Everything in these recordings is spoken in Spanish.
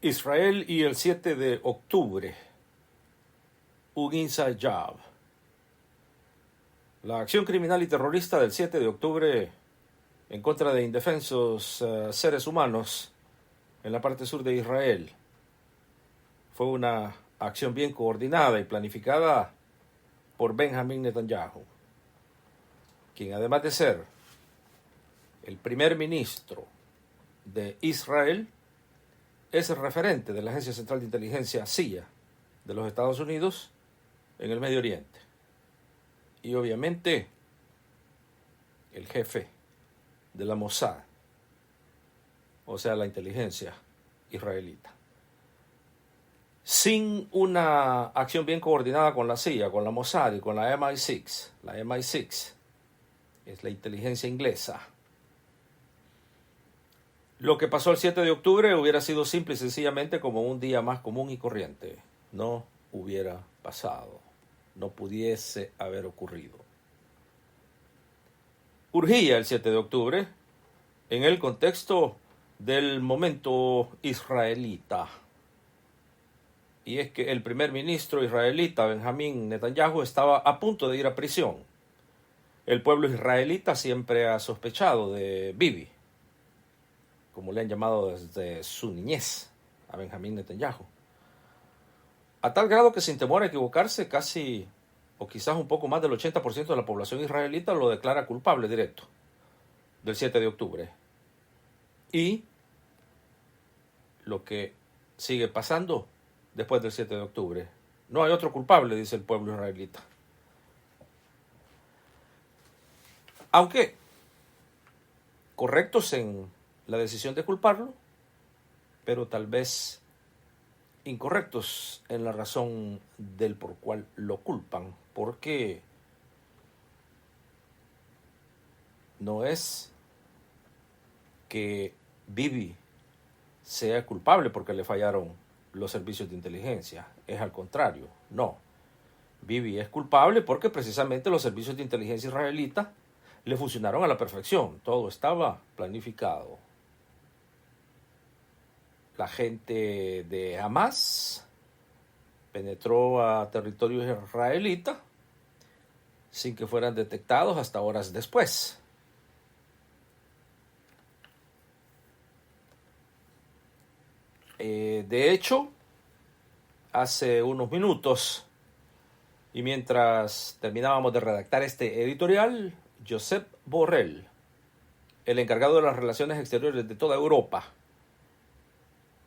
Israel y el 7 de octubre. Un inside job. La acción criminal y terrorista del 7 de octubre en contra de indefensos seres humanos en la parte sur de Israel fue una acción bien coordinada y planificada por Benjamin Netanyahu, quien además de ser el primer ministro de Israel, es el referente de la Agencia Central de Inteligencia CIA de los Estados Unidos en el Medio Oriente. Y obviamente el jefe de la Mossad, o sea, la inteligencia israelita. Sin una acción bien coordinada con la CIA, con la Mossad y con la MI6, la MI6 es la inteligencia inglesa, lo que pasó el 7 de octubre hubiera sido simple y sencillamente como un día más común y corriente. No hubiera pasado, no pudiese haber ocurrido. Urgía el 7 de octubre en el contexto del momento israelita. Y es que el primer ministro israelita, Benjamin Netanyahu, estaba a punto de ir a prisión. El pueblo israelita siempre ha sospechado de Bibi, como le han llamado desde su niñez a Benjamin Netanyahu. A tal grado que sin temor a equivocarse, casi o quizás un poco más del 80% de la población israelita lo declara culpable directo del 7 de octubre. Y lo que sigue pasando después del 7 de octubre. No hay otro culpable, dice el pueblo israelita. Aunque correctos en la decisión de culparlo, pero tal vez incorrectos en la razón del por cual lo culpan, porque no es que Bibi sea culpable porque le fallaron los servicios de inteligencia, es al contrario, no. Bibi es culpable porque precisamente los servicios de inteligencia israelita le funcionaron a la perfección, todo estaba planificado. La gente de Hamas penetró a territorio israelita sin que fueran detectados hasta horas después. De hecho, hace unos minutos, y mientras terminábamos de redactar este editorial, Josep Borrell, el encargado de las relaciones exteriores de toda Europa,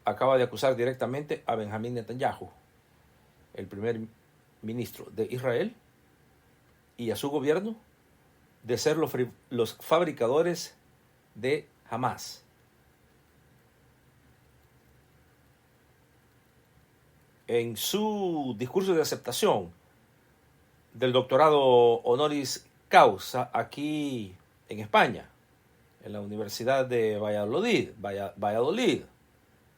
acaba de acusar directamente a Benjamin Netanyahu, el primer ministro de Israel, y a su gobierno de ser los fabricadores de Hamas. En su discurso de aceptación del doctorado honoris causa aquí en España, en la Universidad de Valladolid,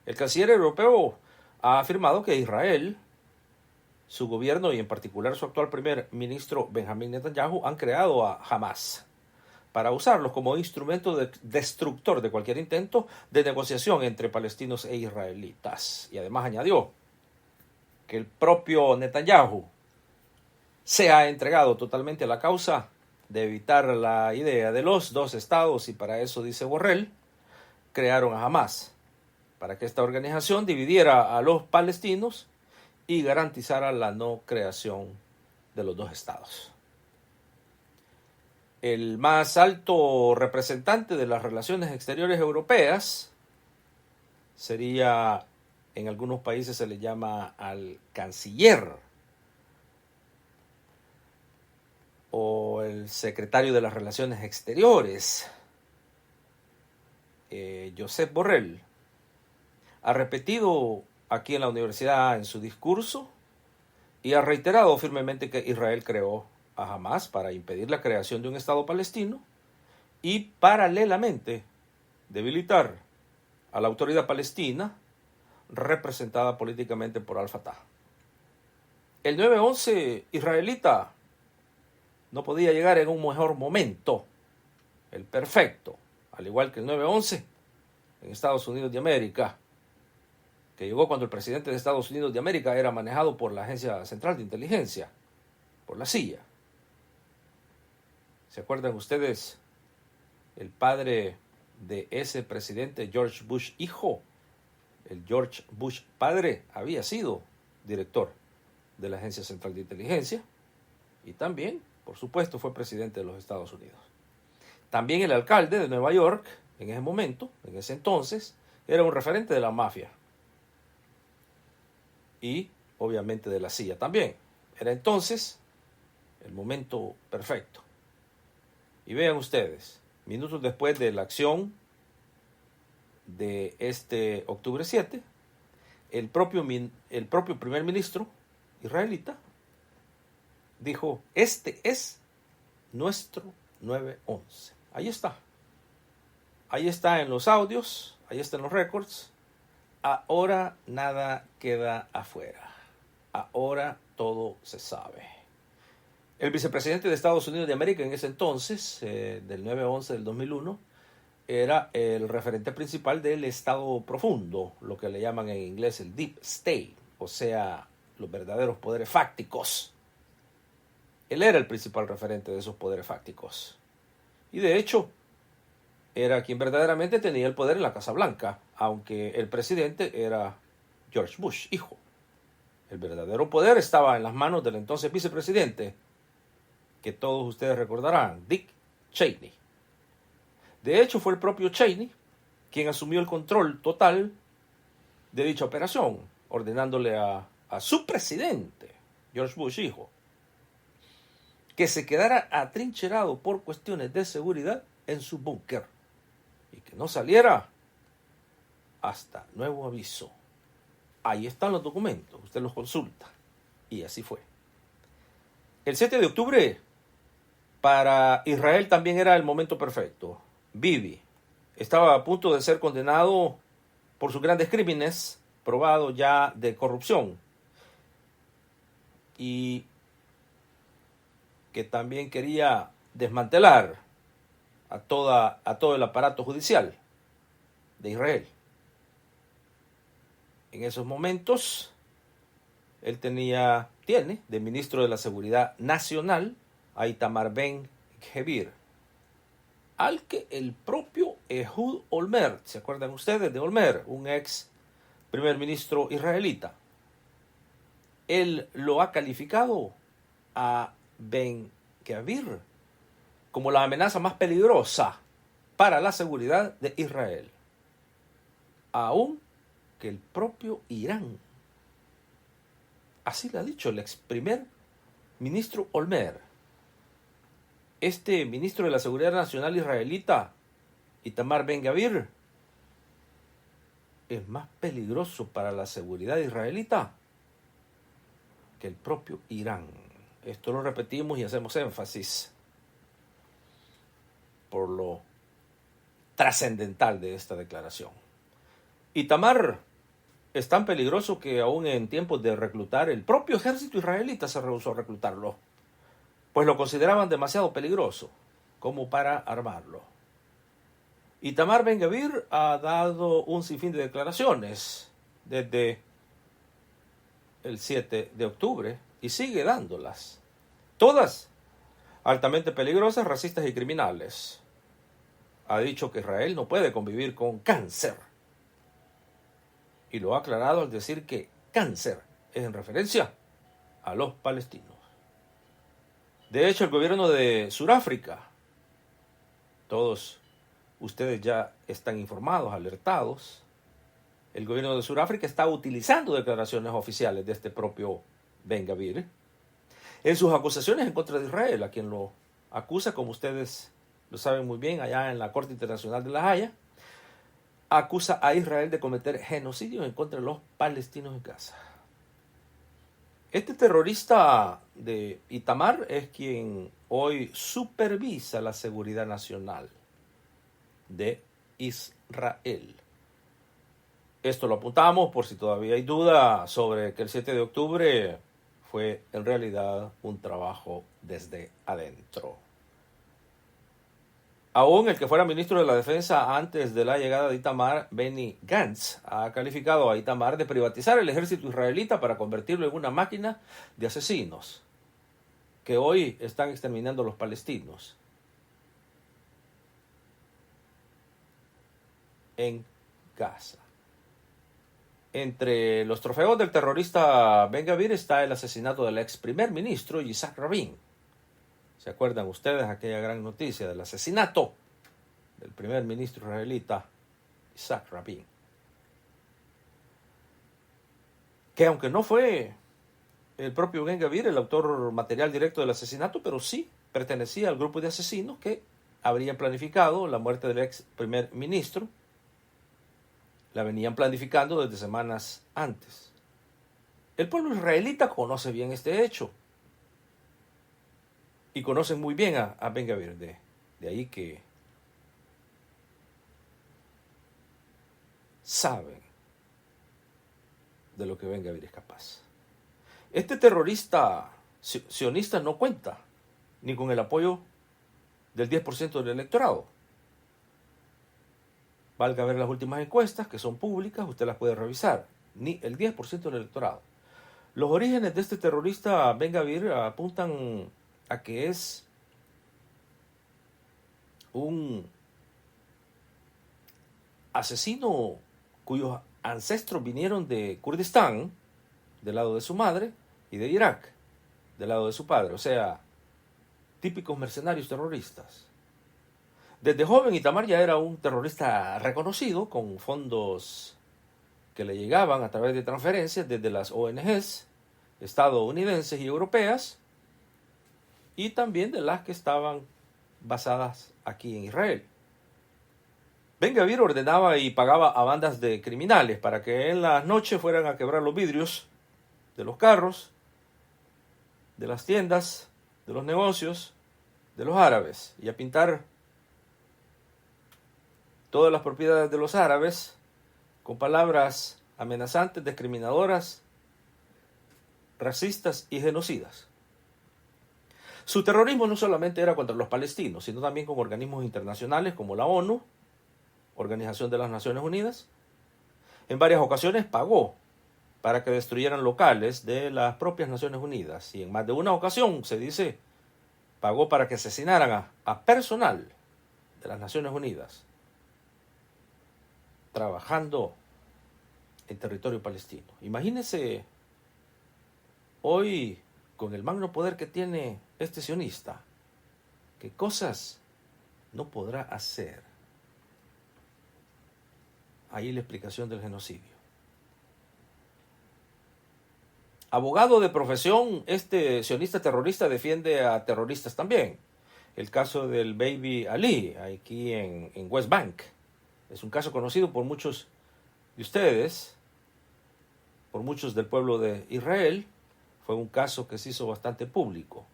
el canciller europeo ha afirmado que Israel, su gobierno y en particular su actual primer ministro Benjamin Netanyahu han creado a Hamas para usarlos como instrumento destructor de cualquier intento de negociación entre palestinos e israelitas. Y además añadió que el propio Netanyahu se ha entregado totalmente a la causa de evitar la idea de los dos estados y para eso, dice Borrell, crearon a Hamas, para que esta organización dividiera a los palestinos y garantizara la no creación de los dos estados. El más alto representante de las relaciones exteriores europeas sería, en algunos países se le llama al canciller o el secretario de las relaciones exteriores, Josep Borrell, ha repetido aquí en la universidad en su discurso y ha reiterado firmemente que Israel creó a Hamas para impedir la creación de un Estado palestino y paralelamente debilitar a la autoridad palestina representada políticamente por Al-Fatah. El 9/11 israelita no podía llegar en un mejor momento, el perfecto, al igual que el 9/11 en Estados Unidos de América, que llegó cuando el presidente de Estados Unidos de América era manejado por la Agencia Central de Inteligencia, por la CIA. ¿Se acuerdan ustedes? El padre de ese presidente, George Bush hijo, el George Bush padre, había sido director de la Agencia Central de Inteligencia y también, por supuesto, fue presidente de los Estados Unidos. También el alcalde de Nueva York, en ese momento, en ese entonces, era un referente de la mafia. Y, obviamente, de la CIA también. Era entonces el momento perfecto. Y vean ustedes, minutos después de la acción de este octubre 7, el propio primer ministro israelita dijo, este es nuestro 9/11. Ahí está. Ahí está en los audios, ahí está en los récords. Ahora nada queda afuera. Ahora todo se sabe. El vicepresidente de Estados Unidos de América en ese entonces, del 9/11 del 2001, era el referente principal del Estado profundo, lo que le llaman en inglés el Deep State, o sea, los verdaderos poderes fácticos. Él era el principal referente de esos poderes fácticos. Y de hecho, era quien verdaderamente tenía el poder en la Casa Blanca, aunque el presidente era George Bush, hijo. El verdadero poder estaba en las manos del entonces vicepresidente, que todos ustedes recordarán, Dick Cheney. De hecho, fue el propio Cheney quien asumió el control total de dicha operación, ordenándole a su presidente, George Bush, hijo, que se quedara atrincherado por cuestiones de seguridad en su búnker y que no saliera hasta nuevo aviso. Ahí están los documentos, usted los consulta. Y así fue. El 7 de octubre para Israel también era el momento perfecto. Bibi estaba a punto de ser condenado por sus grandes crímenes, probado ya de corrupción, y que también quería desmantelar a todo el aparato judicial de Israel. En esos momentos, él tiene de ministro de la Seguridad Nacional a Itamar Ben-Gvir, al que el propio Ehud Olmert, ¿se acuerdan ustedes de Olmert? Un ex primer ministro israelita. Él lo ha calificado a Ben-Gvir como la amenaza más peligrosa para la seguridad de Israel, aún que el propio Irán. Así lo ha dicho el ex primer ministro Olmert. Este ministro de la Seguridad Nacional israelita, Itamar Ben-Gvir, es más peligroso para la seguridad israelita que el propio Irán. Esto lo repetimos y hacemos énfasis por lo trascendental de esta declaración. Itamar es tan peligroso que aún en tiempos de reclutar, el propio ejército israelita se rehusó a reclutarlo, pues lo consideraban demasiado peligroso como para armarlo. Itamar Ben-Gvir ha dado un sinfín de declaraciones desde el 7 de octubre y sigue dándolas. Todas altamente peligrosas, racistas y criminales. Ha dicho que Israel no puede convivir con cáncer. Y lo ha aclarado al decir que cáncer es en referencia a los palestinos. De hecho, el gobierno de Sudáfrica, todos ustedes ya están informados, alertados, el gobierno de Sudáfrica está utilizando declaraciones oficiales de este propio Ben-Gvir en sus acusaciones en contra de Israel, a quien lo acusa, como ustedes lo saben muy bien, allá en la Corte Internacional de La Haya, acusa a Israel de cometer genocidio en contra de los palestinos en Gaza. Este terrorista de Itamar es quien hoy supervisa la seguridad nacional de Israel. Esto lo apuntamos por si todavía hay duda sobre que el 7 de octubre fue en realidad un trabajo desde adentro. Aún el que fuera ministro de la Defensa antes de la llegada de Itamar, Benny Gantz, ha calificado a Itamar de privatizar el ejército israelita para convertirlo en una máquina de asesinos que hoy están exterminando a los palestinos en Gaza. Entre los trofeos del terrorista Ben Gvir está el asesinato del ex primer ministro Yitzhak Rabin. ¿Se acuerdan ustedes aquella gran noticia del asesinato del primer ministro israelita Yitzhak Rabin? Que aunque no fue el propio Ben Gvir el autor material directo del asesinato, pero sí pertenecía al grupo de asesinos que habrían planificado la muerte del ex primer ministro. La venían planificando desde semanas antes. El pueblo israelita conoce bien este hecho. Y conocen muy bien a Ben Gvir. De ahí que saben de lo que Ben Gvir es capaz. Este terrorista sionista no cuenta ni con el apoyo del 10% del electorado. Valga ver las últimas encuestas, que son públicas, usted las puede revisar. Ni el 10% del electorado. Los orígenes de este terrorista Ben Gvir apuntan a que es un asesino cuyos ancestros vinieron de Kurdistán, del lado de su madre, y de Irak, del lado de su padre. O sea, típicos mercenarios terroristas. Desde joven, Itamar ya era un terrorista reconocido, con fondos que le llegaban a través de transferencias desde las ONGs estadounidenses y europeas, y también de las que estaban basadas aquí en Israel. Ben Gvir ordenaba y pagaba a bandas de criminales para que en las noches fueran a quebrar los vidrios de los carros, de las tiendas, de los negocios, de los árabes, y a pintar todas las propiedades de los árabes con palabras amenazantes, discriminadoras, racistas y genocidas. Su terrorismo no solamente era contra los palestinos, sino también con organismos internacionales como la ONU, Organización de las Naciones Unidas. En varias ocasiones pagó para que destruyeran locales de las propias Naciones Unidas, y en más de una ocasión, se dice, pagó para que asesinaran a personal de las Naciones Unidas trabajando en territorio palestino. Imagínense hoy, con el magno poder que tiene este sionista, qué cosas no podrá hacer. Ahí la explicación del genocidio. Abogado de profesión, este sionista terrorista defiende a terroristas también. El caso del Baby Ali, aquí en West Bank. Es un caso conocido por muchos de ustedes, por muchos del pueblo de Israel. Fue un caso que se hizo bastante público.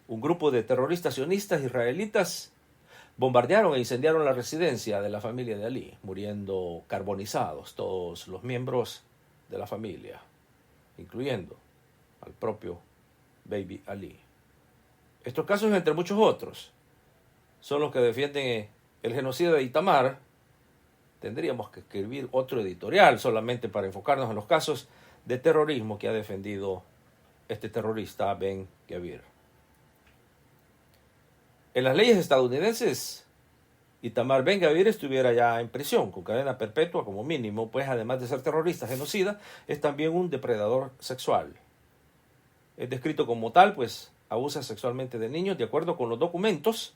Un grupo de terroristas sionistas israelitas bombardearon e incendiaron la residencia de la familia de Ali, muriendo carbonizados todos los miembros de la familia, incluyendo al propio Baby Ali. Estos casos, entre muchos otros, son los que defienden el genocidio de Itamar. Tendríamos que escribir otro editorial solamente para enfocarnos en los casos de terrorismo que ha defendido este terrorista Ben Gvir. En las leyes estadounidenses, Itamar Ben Gvir estuviera ya en prisión con cadena perpetua como mínimo, pues además de ser terrorista genocida, es también un depredador sexual. Es descrito como tal, pues abusa sexualmente de niños. De acuerdo con los documentos,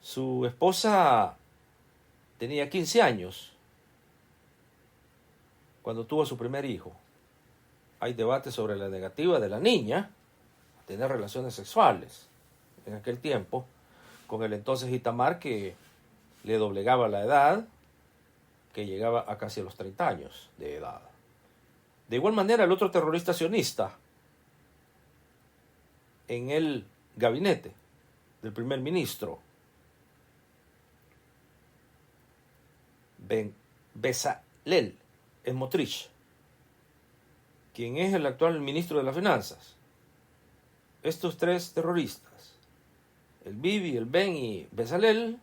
su esposa tenía 15 años cuando tuvo su primer hijo. Hay debate sobre la negativa de la niña a tener relaciones sexuales en aquel tiempo con el entonces Itamar, que le doblegaba la edad, que llegaba a casi los 30 años de edad. De igual manera, el otro terrorista sionista en el gabinete del primer ministro, Bezalel Smotrich, quien es el actual ministro de las Finanzas. Estos tres terroristas el Bibi, el Ben y Bezalel,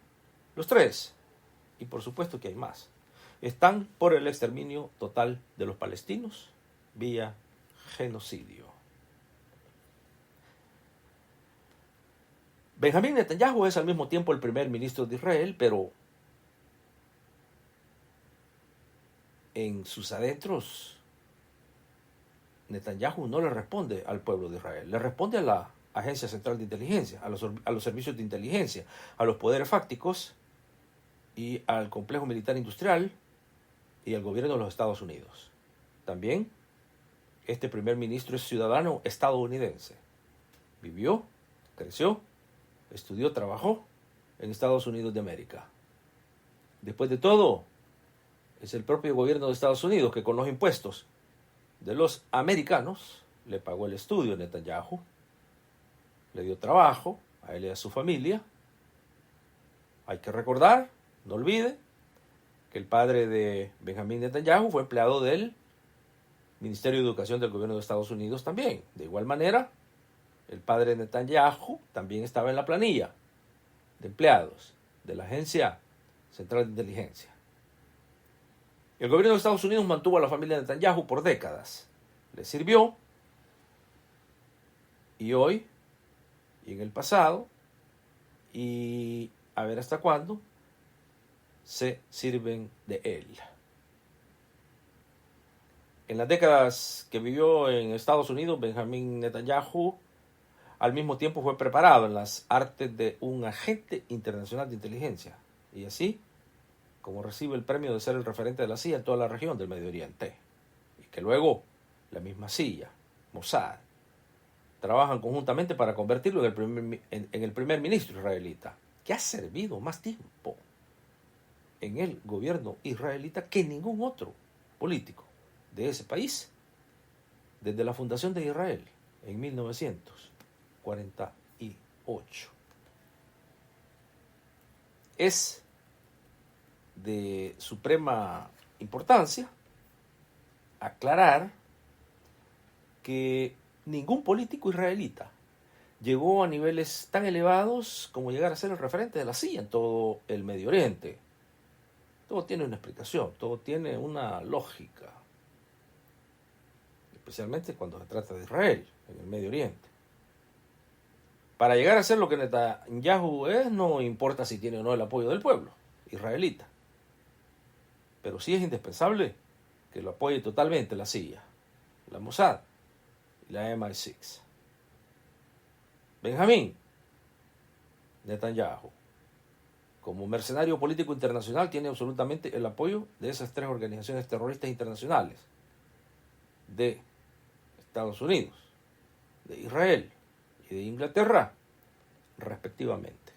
los tres, y por supuesto que hay más, están por el exterminio total de los palestinos vía genocidio. Benjamín Netanyahu es al mismo tiempo el primer ministro de Israel, pero en sus adentros Netanyahu no le responde al pueblo de Israel, le responde a la Agencia Central de Inteligencia, a los servicios de inteligencia, a los poderes fácticos y al complejo militar industrial y al gobierno de los Estados Unidos. También este primer ministro es ciudadano estadounidense. Vivió, creció, estudió, trabajó en Estados Unidos de América. Después de todo, es el propio gobierno de Estados Unidos que con los impuestos de los americanos le pagó el estudio a Netanyahu, le dio trabajo a él y a su familia. Hay que recordar, no olvide, que el padre de Benjamín Netanyahu fue empleado del Ministerio de Educación del gobierno de Estados Unidos también. De igual manera, el padre de Netanyahu también estaba en la planilla de empleados de la Agencia Central de Inteligencia. El gobierno de Estados Unidos mantuvo a la familia de Netanyahu por décadas. Le sirvió, y hoy, y en el pasado, y a ver hasta cuándo, se sirven de él. En las décadas que vivió en Estados Unidos, Benjamín Netanyahu al mismo tiempo fue preparado en las artes de un agente internacional de inteligencia, y así como recibe el premio de ser el referente de la CIA en toda la región del Medio Oriente, y que luego la misma CIA, Mossad, trabajan conjuntamente para convertirlo en el primer ministro israelita, que ha servido más tiempo en el gobierno israelita que ningún otro político de ese país desde la fundación de Israel en 1948. Es de suprema importancia aclarar que ningún político israelita llegó a niveles tan elevados como llegar a ser el referente de la CIA en todo el Medio Oriente. Todo tiene una explicación, todo tiene una lógica, especialmente cuando se trata de Israel, en el Medio Oriente. Para llegar a ser lo que Netanyahu es, no importa si tiene o no el apoyo del pueblo israelita, pero sí es indispensable que lo apoye totalmente la CIA, la Mossad y la MI6. Benjamín Netanyahu, como mercenario político internacional, tiene absolutamente el apoyo de esas tres organizaciones terroristas internacionales, de Estados Unidos, de Israel y de Inglaterra, respectivamente.